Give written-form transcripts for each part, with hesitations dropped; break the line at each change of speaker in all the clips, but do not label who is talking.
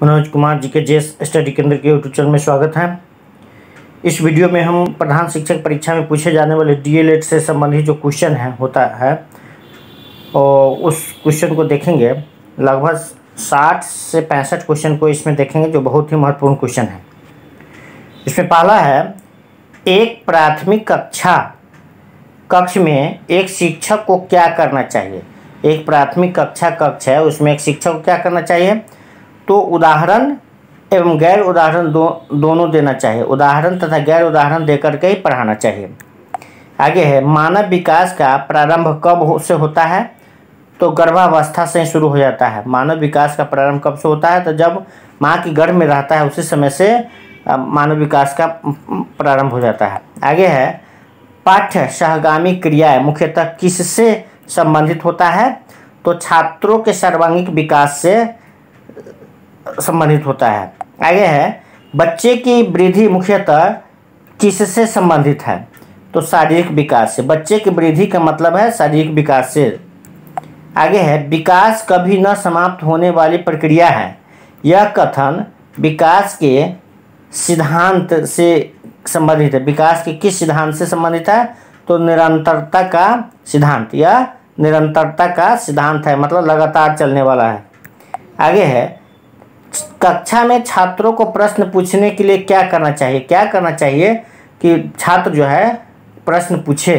मनोज कुमार जी के JS study केंद्र के यूट्यूब चैनल में स्वागत है। इस वीडियो में हम प्रधान शिक्षक परीक्षा में पूछे जाने वाले डीएलएड से संबंधित जो क्वेश्चन होता है और उस क्वेश्चन को देखेंगे। लगभग 60 से 65 क्वेश्चन को इसमें देखेंगे जो बहुत ही महत्वपूर्ण क्वेश्चन है। इसमें पहला है, एक प्राथमिक कक्ष में एक शिक्षक को क्या करना चाहिए। एक प्राथमिक कक्ष है, उसमें एक शिक्षक को क्या करना चाहिए, तो उदाहरण एवं गैर उदाहरण दोनों देना चाहिए। उदाहरण तथा गैर उदाहरण देकर के ही पढ़ाना चाहिए। आगे है, मानव विकास का प्रारंभ कब से होता है, तो गर्भावस्था से शुरू हो जाता है। मानव विकास का प्रारंभ कब से होता है, तो जब माँ की गर्भ में रहता है उसी समय से मानव विकास का प्रारंभ हो जाता है। आगे है, पाठ्य सहगामी क्रियाएं मुख्यतः किससे संबंधित होता है, तो छात्रों के सर्वांगीण विकास से संबंधित होता है। आगे है, बच्चे की वृद्धि मुख्यतः किससे संबंधित है, तो शारीरिक विकास से। बच्चे की वृद्धि का मतलब है शारीरिक विकास से। आगे है, विकास कभी न समाप्त होने वाली प्रक्रिया है। यह कथन विकास के सिद्धांत से संबंधित है। विकास के किस सिद्धांत से संबंधित है, तो निरंतरता का सिद्धांत या निरंतरता का सिद्धांत है, मतलब लगातार चलने वाला है। आगे है, कक्षा में छात्रों को प्रश्न पूछने के लिए क्या करना चाहिए। क्या करना चाहिए कि छात्र जो है प्रश्न पूछे,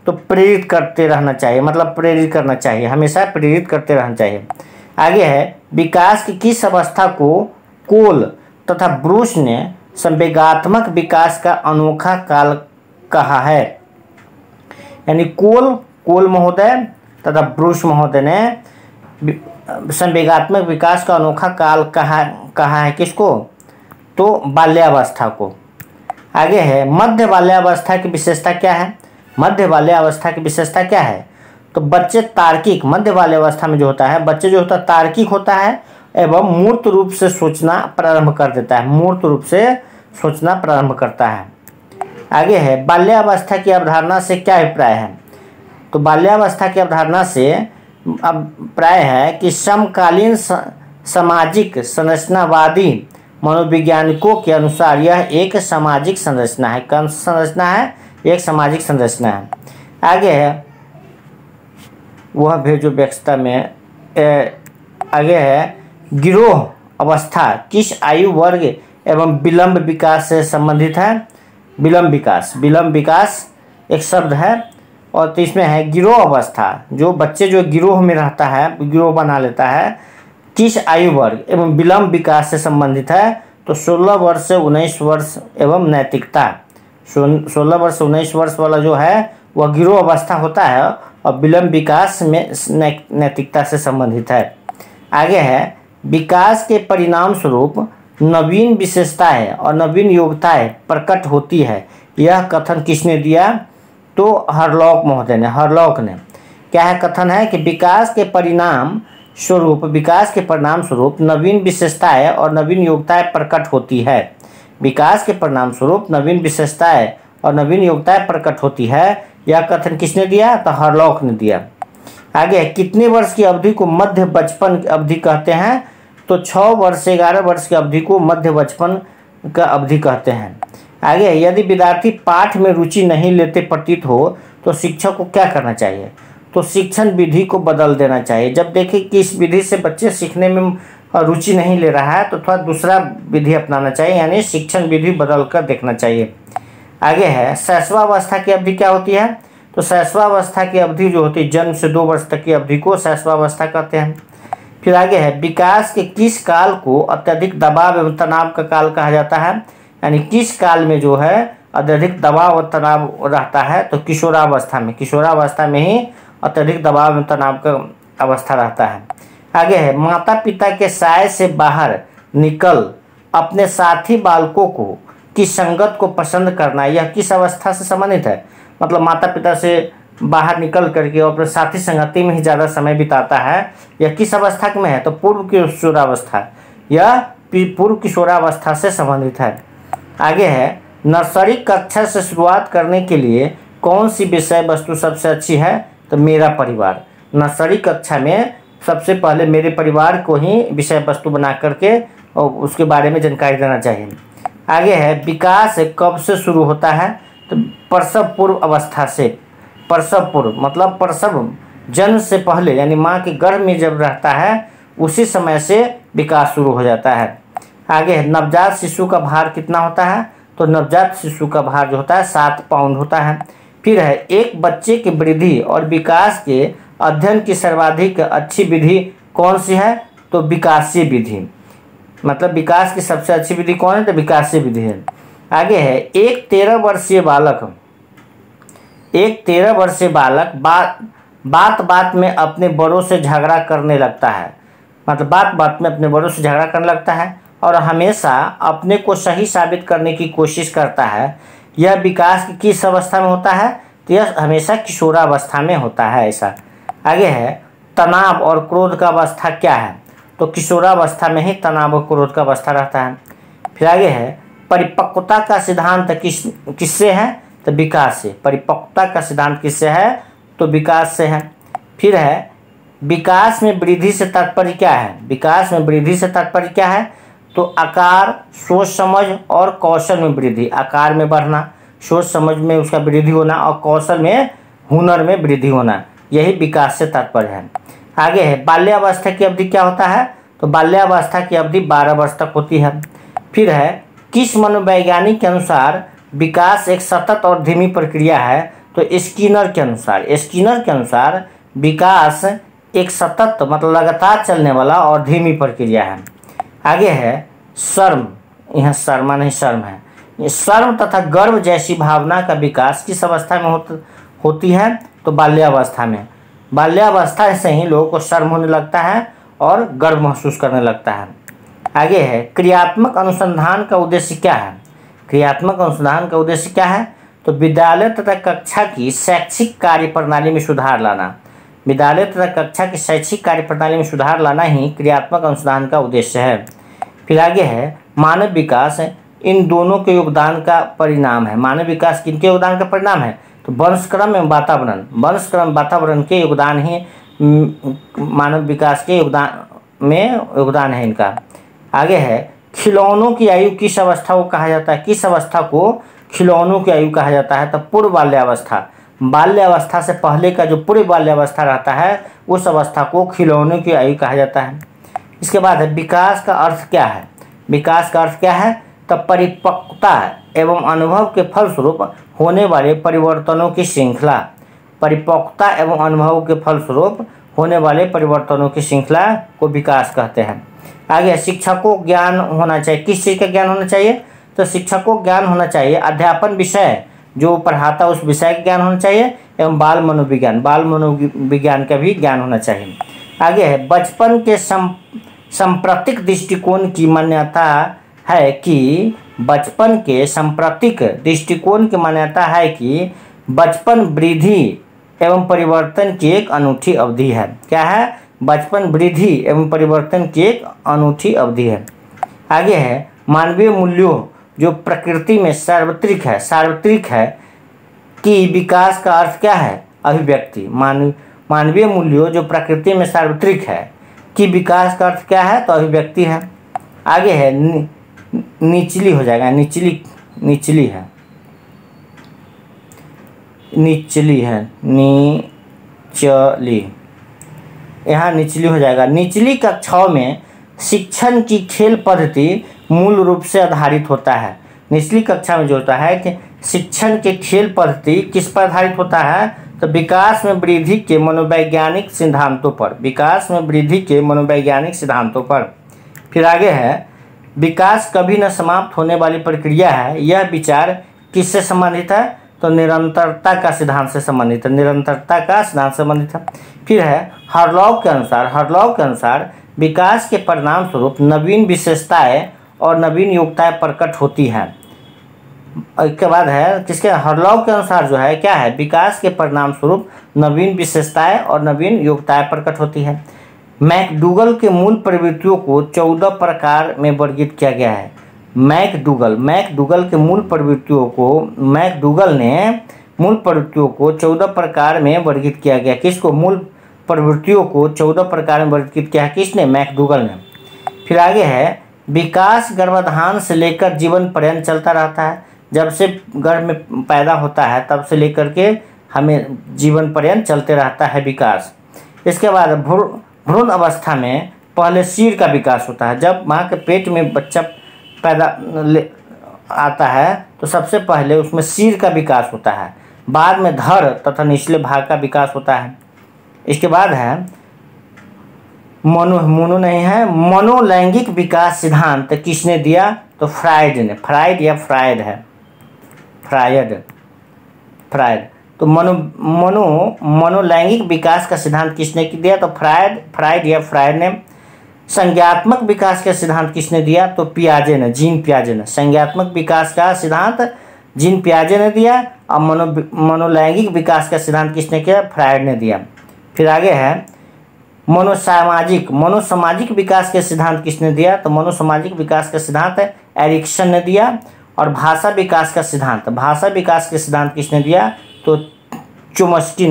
तो प्रेरित करते रहना चाहिए, मतलब प्रेरित करना चाहिए, हमेशा प्रेरित करते रहना चाहिए। आगे है, विकास की किस अवस्था को कोल तथा ब्रूस ने संवेगात्मक विकास का अनोखा काल कहा है। यानी कोल महोदय तथा ब्रूस महोदय ने संवेगात्मक विकास का अनोखा काल कहा है किसको, तो बाल्यावस्था को। आगे है, मध्य बाल्यावस्था की विशेषता क्या है। मध्य बाल्यावस्था की विशेषता क्या है, तो बच्चे तार्किक, मध्य बाल्यावस्था में जो होता है बच्चे जो होता है तार्किक होता है एवं मूर्त रूप से सोचना प्रारंभ कर देता है, मूर्त रूप से सोचना प्रारंभ करता है। आगे है, बाल्यावस्था की अवधारणा से क्या अभिप्राय है, तो बाल्यावस्था की अवधारणा से अभिप्राय है कि समकालीन सामाजिक संरचनावादी मनोवैज्ञानिकों के अनुसार यह एक सामाजिक संरचना है। कौन सी संरचना है, एक सामाजिक संरचना है। आगे है, वह भेजो व्यस्तता में आगे है, गिरोह अवस्था किस आयु वर्ग एवं विलंब विकास से संबंधित है। विलंब विकास एक शब्द है और तो इसमें है गिरोह अवस्था, जो बच्चे जो गिरोह में रहता है, गिरोह बना लेता है, किस आयु वर्ग एवं विलंब विकास से संबंधित है, तो 16 वर्ष से 19 वर्ष एवं नैतिकता। 16 वर्ष से 19 वर्ष वाला जो है वह गिरोह अवस्था होता है और विलंब विकास में नैतिकता से संबंधित है। आगे है, विकास के परिणाम स्वरूप नवीन विशेषताएं और नवीन योग्यताएं प्रकट होती है। यह कथन किसने दिया, तो हरलॉक महोदय ने, हरलॉक ने। क्या है कथन है कि विकास के परिणाम स्वरूप नवीन विशेषताएं और नवीन योग्यताएं प्रकट होती है। विकास के परिणाम स्वरूप नवीन विशेषताएं और नवीन योग्यताएं प्रकट होती है। यह कथन किसने दिया, तो हरलॉक ने दिया। आगे, कितने वर्ष की अवधि को मध्य बचपन की अवधि कहते हैं, तो 6 वर्ष से 11 वर्ष की अवधि को मध्य बचपन का अवधि कहते हैं। आगे, यदि विद्यार्थी पाठ में रुचि नहीं लेते प्रतीत हो तो शिक्षक को क्या करना चाहिए, तो शिक्षण विधि को बदल देना चाहिए। जब देखें कि इस विधि से बच्चे सीखने में रुचि नहीं ले रहा है तो थोड़ा दूसरा विधि अपनाना चाहिए, यानी शिक्षण विधि बदल कर देखना चाहिए। आगे है, शैशवावस्था की अवधि क्या होती है, तो शैशवावस्था की अवधि जो होती है जन्म से 2 वर्ष तक की अवधि को शैशवावस्था कहते हैं। फिर आगे है, विकास के किस काल को अत्यधिक दबाव एवं तनाव का काल कहा जाता है। यानी किस काल में जो है अत्यधिक दबाव और तनाव रहता है, तो किशोरावस्था में ही अत्यधिक दबाव एवं तनाव का अवस्था रहता है। आगे है, माता पिता के साय से बाहर निकल अपने साथी बालकों की संगत को पसंद करना, यह किस अवस्था से संबंधित है, मतलब माता पिता से बाहर निकल करके और अपने साथी संगति में ही ज़्यादा समय बिताता है, यह किस अवस्था में है, तो पूर्व किशोरावस्था, यह पूर्व किशोरावस्था से संबंधित है। आगे है, नर्सरी कक्षा से शुरुआत करने के लिए कौन सी विषय वस्तु सबसे अच्छी है, तो मेरा परिवार। नर्सरी कक्षा में सबसे पहले मेरे परिवार को ही विषय वस्तु बना करके और उसके बारे में जानकारी देना चाहिए। आगे है विकास कब से शुरू होता है, तो प्रसव पूर्व अवस्था से। प्रसव पूर्व मतलब प्रसव जन्म से पहले यानी माँ के गर्भ में जब रहता है उसी समय से विकास शुरू हो जाता है। आगे है नवजात शिशु का भार कितना होता है, तो नवजात शिशु का भार जो होता है 7 पाउंड होता है। फिर है एक बच्चे की वृद्धि और विकास के अध्ययन की सर्वाधिक अच्छी विधि कौन सी है, तो विकासीय विधि। मतलब विकास की सबसे अच्छी विधि कौन है, तो विकासीय विधि है। आगे है एक 13 वर्षीय बालक बात बात में अपने बड़ों से झगड़ा करने लगता है। मतलब बात बात में अपने बड़ों से झगड़ा करने लगता है और हमेशा अपने को सही साबित करने की कोशिश करता है। यह विकास की किस अवस्था में होता है, तो यह हमेशा किशोरावस्था में होता है ऐसा। आगे है तनाव और क्रोध का अवस्था क्या है, तो किशोरावस्था में ही तनाव और क्रोध का अवस्था रहता है। फिर आगे है परिपक्वता का सिद्धांत किससे है, तो विकास से। परिपक्वता का सिद्धांत किससे है, तो विकास से है। फिर है विकास में वृद्धि से तात्पर्य क्या है, विकास में वृद्धि से तात्पर्य क्या है, तो आकार, सोच समझ और कौशल में वृद्धि। आकार में बढ़ना, सोच समझ में उसका वृद्धि होना और कौशल में, हुनर में वृद्धि होना, यही विकास से तात्पर्य है। आगे है बाल्यावस्था की अवधि क्या होता है, तो बाल्यावस्था की अवधि 12 वर्ष तक होती है। फिर है किस मनोवैज्ञानिक के अनुसार विकास एक सतत और धीमी प्रक्रिया है, तो स्किनर के अनुसार विकास एक सतत मतलब लगातार चलने वाला और धीमी प्रक्रिया है। आगे है शर्म, यह शर्मा नहीं शर्म है। ये शर्म तथा गर्व जैसी भावना का विकास किस अवस्था में होती है, तो बाल्यावस्था में। बाल्यावस्था से ही लोगों को शर्म होने लगता है और गर्व महसूस करने लगता है। आगे है क्रियात्मक अनुसंधान का उद्देश्य क्या है, क्रियात्मक अनुसंधान का उद्देश्य क्या है, तो विद्यालय तथा कक्षा की शैक्षिक कार्य प्रणाली में सुधार लाना। विद्यालय तथा कक्षा की शैक्षिक कार्य प्रणाली में सुधार लाना ही क्रियात्मक अनुसंधान का उद्देश्य है। फिर आगे है मानव विकास इन दोनों के योगदान का परिणाम है। मानव विकास किनके योगदान का परिणाम है, तो वंशक्रम एवं वातावरण के योगदान ही मानव विकास के योगदान है इनका। आगे है खिलौनों की आयु किस अवस्था को कहा जाता है, किस अवस्था को खिलौनों की आयु कहा जाता है, तो पूर्व बाल्यावस्था। बाल्यावस्था से पहले का जो पूर्व बाल्यावस्था रहता है उस अवस्था को खिलौनों की आयु कहा जाता है। इसके बाद है विकास का अर्थ क्या है, विकास का अर्थ क्या है, तो परिपक्वता एवं अनुभव के फलस्वरूप होने वाले परिवर्तनों की श्रृंखला। परिपक्वता एवं अनुभव के फलस्वरूप होने वाले परिवर्तनों की श्रृंखला को विकास कहते हैं। आगे शिक्षक को ज्ञान होना चाहिए, किस चीज़ का ज्ञान होना चाहिए, तो शिक्षक को ज्ञान होना चाहिए अध्यापन विषय जो पढ़ाता उस विषय का ज्ञान होना चाहिए एवं बाल मनोविज्ञान का भी ज्ञान होना चाहिए। आगे है बचपन के सांप्रतिक दृष्टिकोण की मान्यता है कि बचपन वृद्धि एवं परिवर्तन की एक अनूठी अवधि है। क्या है, बचपन वृद्धि एवं परिवर्तन की एक अनूठी अवधि है। आगे है मानवीय मूल्यों जो प्रकृति में सार्वत्रिक है कि विकास का अर्थ क्या है, अभिव्यक्ति। मानवीय मूल्यों जो प्रकृति में सार्वत्रिक है कि विकास का अर्थ क्या है, तो अभिव्यक्ति है। आगे है निचली हो जाएगा, निचली यहाँ निचली हो जाएगा। निचली कक्षाओं में शिक्षण की खेल पद्धति मूल रूप से आधारित होता है। निचली कक्षा में जो होता है कि शिक्षण के खेल पद्धति किस पर आधारित होता है, तो विकास में वृद्धि के मनोवैज्ञानिक सिद्धांतों पर। फिर आगे है विकास कभी न समाप्त होने वाली प्रक्रिया है। यह विचार किससे संबंधित है, तो निरंतरता का सिद्धांत से संबंधित है। फिर है हार्लॉग के अनुसार विकास के परिणाम स्वरूप नवीन विशेषताएं और नवीन योग्यताएं प्रकट होती हैं। इसके बाद है किसके, हार्लॉग के अनुसार जो है क्या है, विकास के परिणाम स्वरूप नवीन विशेषताएं और नवीन योग्यताएं प्रकट होती है। मैकडूगल के मूल प्रवृत्तियों को 14 प्रकार में वर्गीकृत किया गया है। मैकडूगल के मूल प्रवृत्तियों को 14 प्रकार में वर्गीकृत किया गया। किसको, मूल प्रवृत्तियों को 14 प्रकार में वर्गीकृत किया है, किसने, मैकडूगल ने। फिर आगे है विकास गर्भाधान से लेकर जीवन पर्यंत चलता रहता है। जब से गर्भ में पैदा होता है तब से लेकर के हमें जीवन पर्यंत चलते रहता है विकास। इसके बाद भ्रूण अवस्था में पहले सिर का विकास होता है। जब माँ के पेट में बच्चा पैदा आता है तो सबसे पहले उसमें सिर का विकास होता है, बाद में धड़ तथा निचले भाग का विकास होता है। इसके बाद है मनोलैंगिक विकास सिद्धांत किसने दिया? तो फ्रायड ने। फ्रायड या फ्रायड है, फ्रायड। तो मनोलैंगिक विकास का सिद्धांत किसने दिया? तो फ्रायड या फ्रायड ने। संज्ञात्मक विकास का सिद्धांत किसने दिया? तो पियाजे ने, जीन पियाजे ने। संज्ञात्मक विकास का सिद्धांत जीन पियाजे ने दिया और मनोलैंगिक विकास का सिद्धांत किसने किया? फ्रायड ने दिया। फिर आगे है मनोसामाजिक विकास के सिद्धांत किसने दिया? तो मनोसामाजिक विकास का सिद्धांत एरिक्सन ने दिया। और भाषा विकास का सिद्धांत किसने दिया? तो चोम्स्की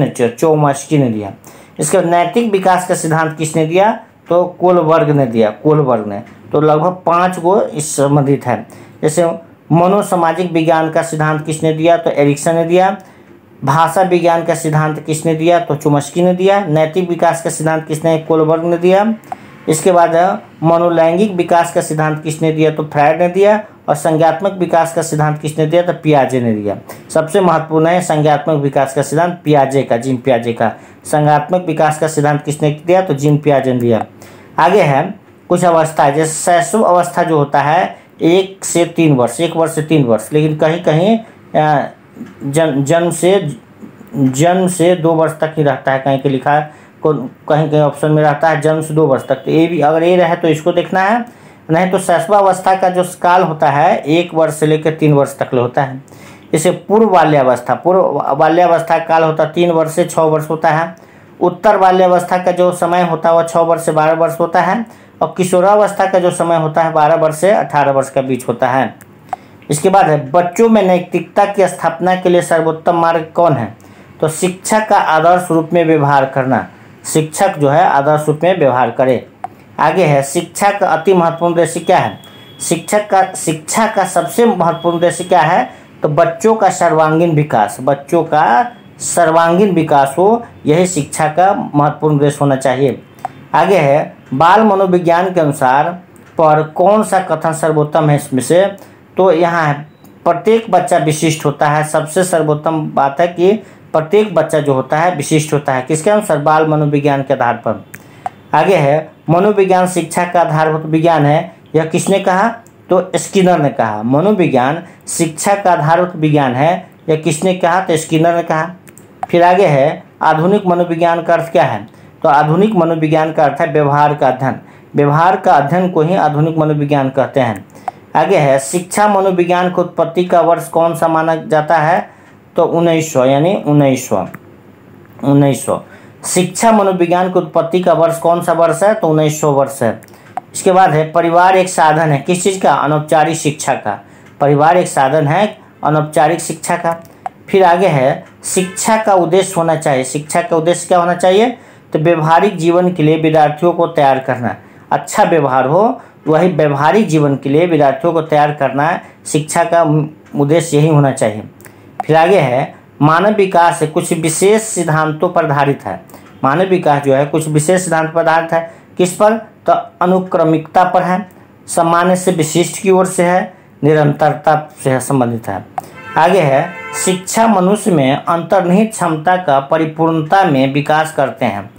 ने दिया। इसके बाद नैतिक विकास का सिद्धांत किसने दिया? तो कोलबर्ग ने दिया, तो लगभग 5 गो इस संबंधित है। जैसे मनोसामाजिक विज्ञान का सिद्धांत किसने दिया? तो एरिक्सन ने दिया। भाषा विज्ञान का सिद्धांत किसने दिया? तो चोम्स्की ने दिया। नैतिक विकास का सिद्धांत किसने? कोलबर्ग ने दिया। इसके बाद मनोलैंगिक विकास का सिद्धांत किसने दिया? तो फ्रायड ने दिया। और संज्ञात्मक विकास का सिद्धांत किसने दिया? तो पियाजे ने दिया। सबसे महत्वपूर्ण है संज्ञात्मक विकास का सिद्धांत पियाजे का, जीन पियाजे का। संज्ञात्मक विकास का सिद्धांत किसने दिया? तो जीन पियाजे ने दिया। आगे है कुछ अवस्था, जैसे शैशव अवस्था जो होता है 1 से 3 वर्ष, 1 वर्ष से 3 वर्ष, लेकिन कहीं कहीं जन्म से 2 वर्ष तक ही रहता है, कहीं के लिखा है, कहीं कहीं ऑप्शन में रहता है जन्म से 2 वर्ष तक। तो ये भी अगर ये रहे तो इसको देखना है, नहीं तो शैशवावस्था का जो काल होता है 1 वर्ष से लेकर 3 वर्ष तक होता है। इसे पूर्व बाल्यावस्था का काल होता है 3 वर्ष से 6 वर्ष होता है। उत्तर बाल्यावस्था का जो समय होता है वह 6 वर्ष से 12 वर्ष होता है। और किशोरावस्था का जो समय होता है 12 वर्ष से 18 वर्ष का बीच होता है। इसके बाद है बच्चों में नैतिकता की स्थापना के लिए सर्वोत्तम मार्ग कौन है? तो शिक्षक का आदर्श रूप में व्यवहार करना। शिक्षक जो है आदर्श रूप में व्यवहार करे। आगे है शिक्षा का अति महत्वपूर्ण उद्देश्य क्या है? शिक्षा का सबसे महत्वपूर्ण उद्देश्य क्या है? तो बच्चों का सर्वांगीण विकास हो, यही शिक्षा का महत्वपूर्ण उद्देश्य होना चाहिए। आगे है बाल मनोविज्ञान के अनुसार पर कौन सा कथन सर्वोत्तम है इसमें से? तो यहाँ है प्रत्येक बच्चा विशिष्ट होता है। सबसे सर्वोत्तम बात है कि प्रत्येक बच्चा जो होता है विशिष्ट होता है। किसके अनुसार? बाल मनोविज्ञान के आधार पर। आगे है मनोविज्ञान शिक्षा का आधारभूत विज्ञान है, यह किसने कहा? तो स्किनर ने कहा। मनोविज्ञान शिक्षा का आधारभूत विज्ञान है, यह किसने कहा? तो स्किनर ने कहा। फिर आगे है आधुनिक मनोविज्ञान का अर्थ क्या है? तो आधुनिक मनोविज्ञान का अर्थ है व्यवहार का अध्ययन। व्यवहार का अध्ययन को ही आधुनिक मनोविज्ञान कहते हैं। आगे है शिक्षा मनोविज्ञान की उत्पत्ति का वर्ष कौन सा माना जाता है? तो 1900 यानी 1900। शिक्षा मनोविज्ञान की उत्पत्ति का वर्ष कौन सा वर्ष है? तो 1900 वर्ष है। इसके बाद है परिवार एक साधन है, किस चीज़ का? अनौपचारिक शिक्षा का। परिवार एक साधन है अनौपचारिक शिक्षा का। फिर आगे है शिक्षा का उद्देश्य होना चाहिए। शिक्षा का उद्देश्य क्या होना चाहिए? तो व्यवहारिक जीवन के लिए विद्यार्थियों को तैयार करना। अच्छा व्यवहार हो, वही व्यवहारिक जीवन के लिए विद्यार्थियों को तैयार करना है। शिक्षा का उद्देश्य यही होना चाहिए। फिर आगे है मानव विकास कुछ विशेष सिद्धांतों पर आधारित है। मानव विकास जो है कुछ विशेष सिद्धांत पर आधारित है। किस पर? तो अनुक्रमिकता पर है, सामान्य से विशिष्ट की ओर से है, निरंतरता से संबंधित है। आगे है शिक्षा मनुष्य में अंतर्निहित क्षमता का परिपूर्णता में विकास करते हैं।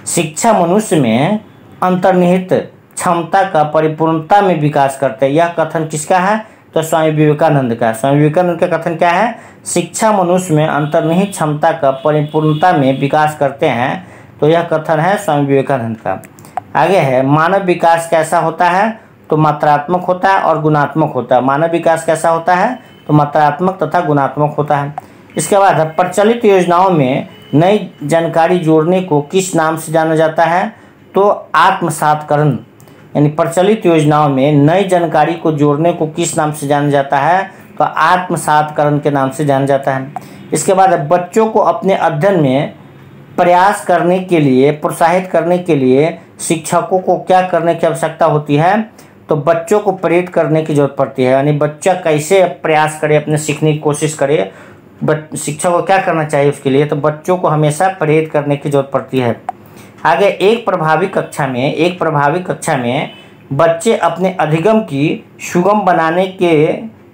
शिक्षा मनुष्य में अंतर्निहित क्षमता का परिपूर्णता में विकास करते हैं। यह कथन किसका है? तो स्वामी विवेकानंद का। स्वामी विवेकानंद का कथन क्या है? शिक्षा मनुष्य में अंतर्निहित क्षमता का परिपूर्णता में विकास करते हैं। तो यह कथन है स्वामी विवेकानंद का। आगे है मानव विकास कैसा होता है? तो मात्रात्मक होता है और गुणात्मक होता है। मानव विकास कैसा होता है? तो मात्रात्मक तथा गुणात्मक होता है। इसके बाद प्रचलित योजनाओं में नई जानकारी जोड़ने को किस नाम से जाना जाता है? तो आत्मसातकरण। यानी प्रचलित योजनाओं में नई जानकारी को जोड़ने को किस नाम से जाना जाता है? तो आत्मसातकरण के नाम से जाना जाता है। इसके बाद बच्चों को अपने अध्ययन में प्रयास करने के लिए, प्रोत्साहित करने के लिए शिक्षकों को क्या करने की आवश्यकता होती है? तो बच्चों को प्रेरित करने की जरूरत पड़ती है, यानी बच्चा कैसे प्रयास करे, अपने सीखने की कोशिश करे, शिक्षक को क्या करना चाहिए उसके लिए, तो बच्चों को हमेशा प्रेरित करने की जरूरत पड़ती है। आगे, एक प्रभावी कक्षा में बच्चे अपने अधिगम की सुगम बनाने के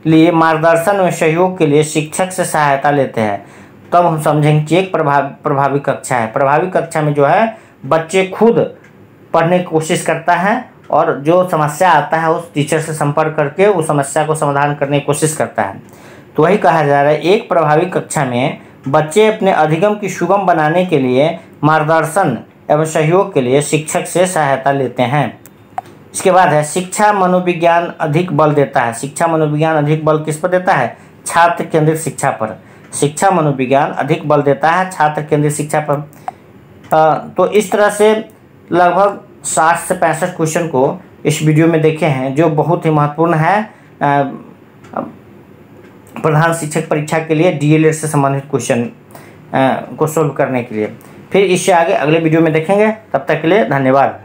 लिए मार्गदर्शन और सहयोग के लिए शिक्षक से सहायता लेते हैं। तब हम समझेंगे कि एक प्रभावी कक्षा है। प्रभावी कक्षा में जो है बच्चे खुद पढ़ने की कोशिश करता है और जो समस्या आता है उस टीचर से संपर्क करके उस समस्या को समाधान करने की कोशिश करता है। तो वही कहा जा रहा है, एक प्रभावी कक्षा में बच्चे अपने अधिगम की सुगम बनाने के लिए मार्गदर्शन एवं सहयोग के लिए शिक्षक से सहायता लेते हैं। इसके बाद है, शिक्षा मनोविज्ञान अधिक बल देता है। शिक्षा मनोविज्ञान अधिक बल किस पर देता है? छात्र केंद्रित शिक्षा पर। शिक्षा मनोविज्ञान अधिक बल देता है छात्र केंद्रित शिक्षा पर। तो इस तरह से लगभग 60 से 65 क्वेश्चन को इस वीडियो में देखे हैं, जो बहुत ही महत्वपूर्ण है प्रधान शिक्षक परीक्षा के लिए डीएलएड से संबंधित क्वेश्चन को सोल्व करने के लिए। फिर इससे आगे अगले वीडियो में देखेंगे। तब तक के लिए धन्यवाद।